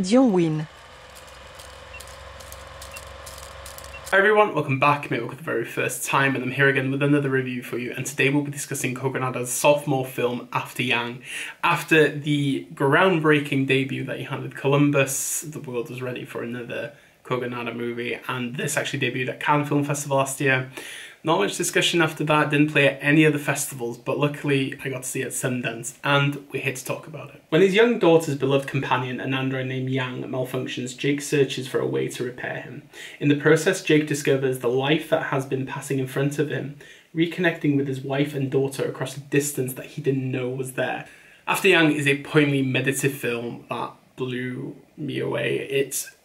Dion win. Hi everyone, welcome back. Maybe for the very first time, and I'm here again with another review for you. And today we'll be discussing Kogonada's sophomore film, After Yang. After the groundbreaking debut that he had with Columbus, the world was ready for another Kogonada movie, and this actually debuted at Cannes Film Festival last year. Not much discussion after that, didn't play at any other festivals, but luckily I got to see it at Sundance, and we're here to talk about it. When his young daughter's beloved companion, an android named Yang, malfunctions, Jake searches for a way to repair him. In the process, Jake discovers the life that has been passing in front of him, reconnecting with his wife and daughter across a distance that he didn't know was there. After Yang is a poignantly meditative film that blew me away. It's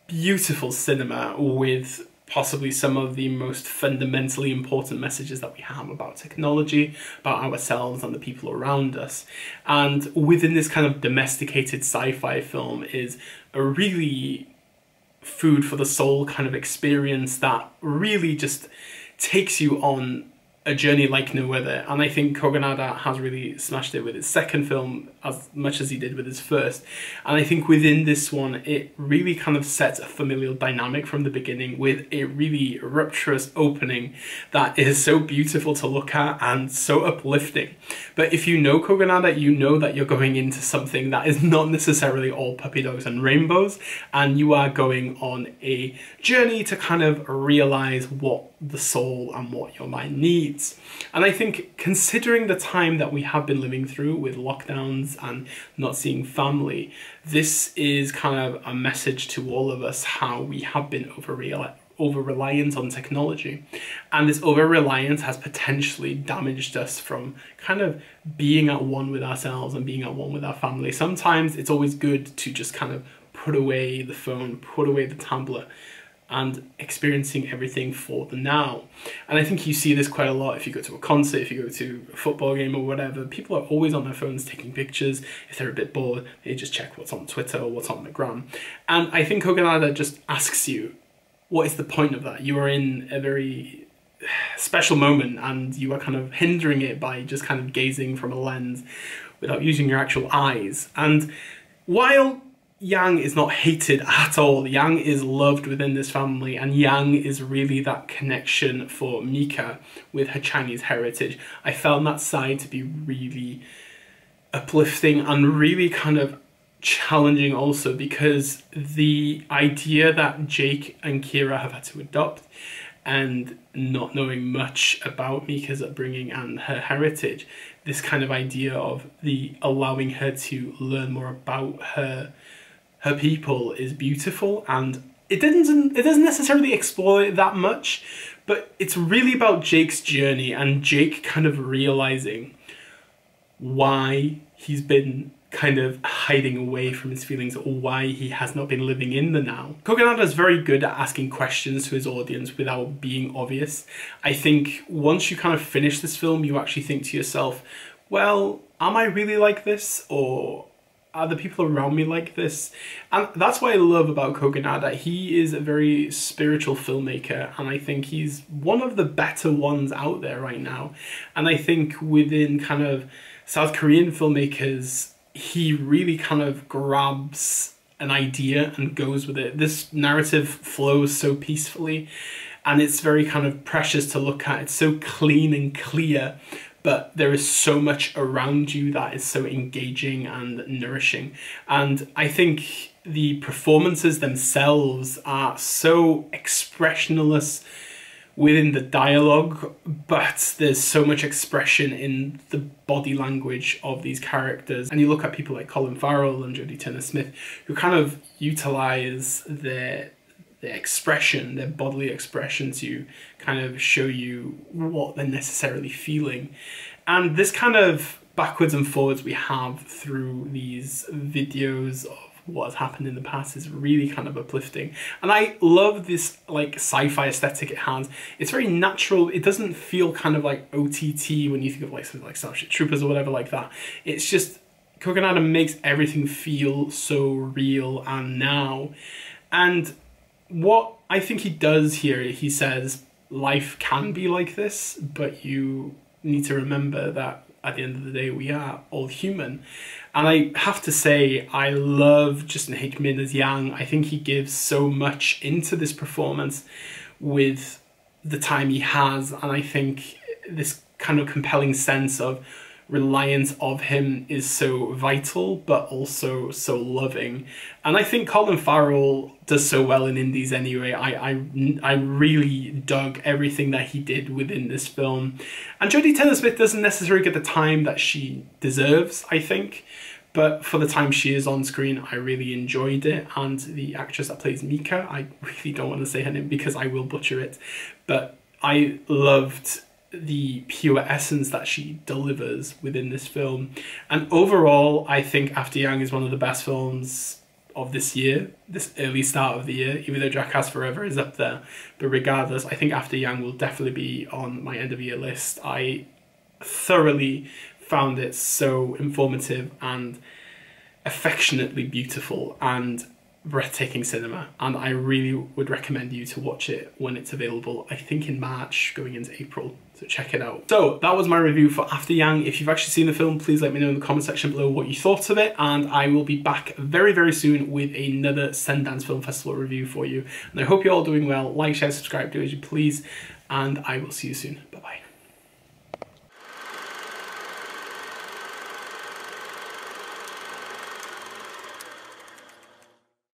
beautiful cinema with possibly some of the most fundamentally important messages that we have about technology, about ourselves and the people around us. And within this kind of domesticated sci-fi film is a really food for the soul kind of experience that really just takes you on a journey like no other. And I think Kogonada has really smashed it with his second film as much as he did with his first. And I think within this one, it really kind of sets a familial dynamic from the beginning with a really rapturous opening that is so beautiful to look at and so uplifting. But if you know Kogonada, you know that you're going into something that is not necessarily all puppy dogs and rainbows, and you are going on a journey to kind of realize what the soul and what your mind needs. And I think considering the time that we have been living through with lockdowns and not seeing family, this is kind of a message to all of us how we have been over-reliant on technology. And this over-reliance has potentially damaged us from kind of being at one with ourselves and being at one with our family. Sometimes it's always good to just kind of put away the phone, put away the tablet, and experiencing everything for the now. And I think you see this quite a lot if you go to a concert, if you go to a football game or whatever. People are always on their phones taking pictures. If they're a bit bored, they just check what's on Twitter or what's on the gram. And I think Kogonada just asks you, what is the point of that? You are in a very special moment and you are kind of hindering it by just kind of gazing from a lens without using your actual eyes. And while Yang is not hated at all, Yang is loved within this family, and Yang is really that connection for Mika with her Chinese heritage. I found that side to be really uplifting and really kind of challenging also, because the idea that Jake and Kira have had to adopt, and not knowing much about Mika's upbringing and her heritage, this kind of idea of the allowing her to learn more about her people is beautiful, and it doesn't necessarily explore it that much, but it's really about Jake's journey and Jake kind of realizing why he's been kind of hiding away from his feelings, or why he has not been living in the now. Kogonada is very good at asking questions to his audience without being obvious. I think once you kind of finish this film, you actually think to yourself, well, am I really like this? Or are the people around me like this? And that's what I love about Kogonada. He is a very spiritual filmmaker, and I think he's one of the better ones out there right now. And I think within kind of South Korean filmmakers, he really kind of grabs an idea and goes with it. This narrative flows so peacefully, and it's very kind of precious to look at. It's so clean and clear, but there is so much around you that is so engaging and nourishing. And I think the performances themselves are so expressionless within the dialogue, but there's so much expression in the body language of these characters. And you look at people like Colin Farrell and Jodie Turner-Smith, who kind of utilize their expression, their bodily expression, to kind of show you what they're necessarily feeling. And this kind of backwards and forwards we have through these videos of what has happened in the past is really kind of uplifting. And I love this like sci-fi aesthetic it has. It's very natural. It doesn't feel kind of like OTT when you think of like something like Starship Troopers or whatever like that. It's just, Kogonada makes everything feel so real and now. And what I think he does here, he says life can be like this, but you need to remember that at the end of the day, we are all human. And I have to say, I love Justin H. Min as Yang. I think he gives so much into this performance with the time he has, and I think this kind of compelling sense of reliance of him is so vital, but also so loving. And I think Colin Farrell does so well in Indies anyway. I really dug everything that he did within this film. And Jodie Turner-Smith doesn't necessarily get the time that she deserves, I think, but for the time she is on screen, I really enjoyed it. And the actress that plays Mika, I really don't want to say her name because I will butcher it, but I loved the pure essence that she delivers within this film. And overall, I think After Yang is one of the best films of this year, this early start of the year, even though Jackass Forever is up there. But regardless, I think After Yang will definitely be on my end of year list. I thoroughly found it so informative and affectionately beautiful and breathtaking cinema, and I really would recommend you to watch it when it's available, I think in March going into April, so check it out. So that was my review for After Yang. If you've actually seen the film, please let me know in the comment section below what you thought of it, and I will be back very, very soon with another Sundance Film Festival review for you. And I hope you're all doing well. Like, share, subscribe, do as you please, and I will see you soon. Bye bye.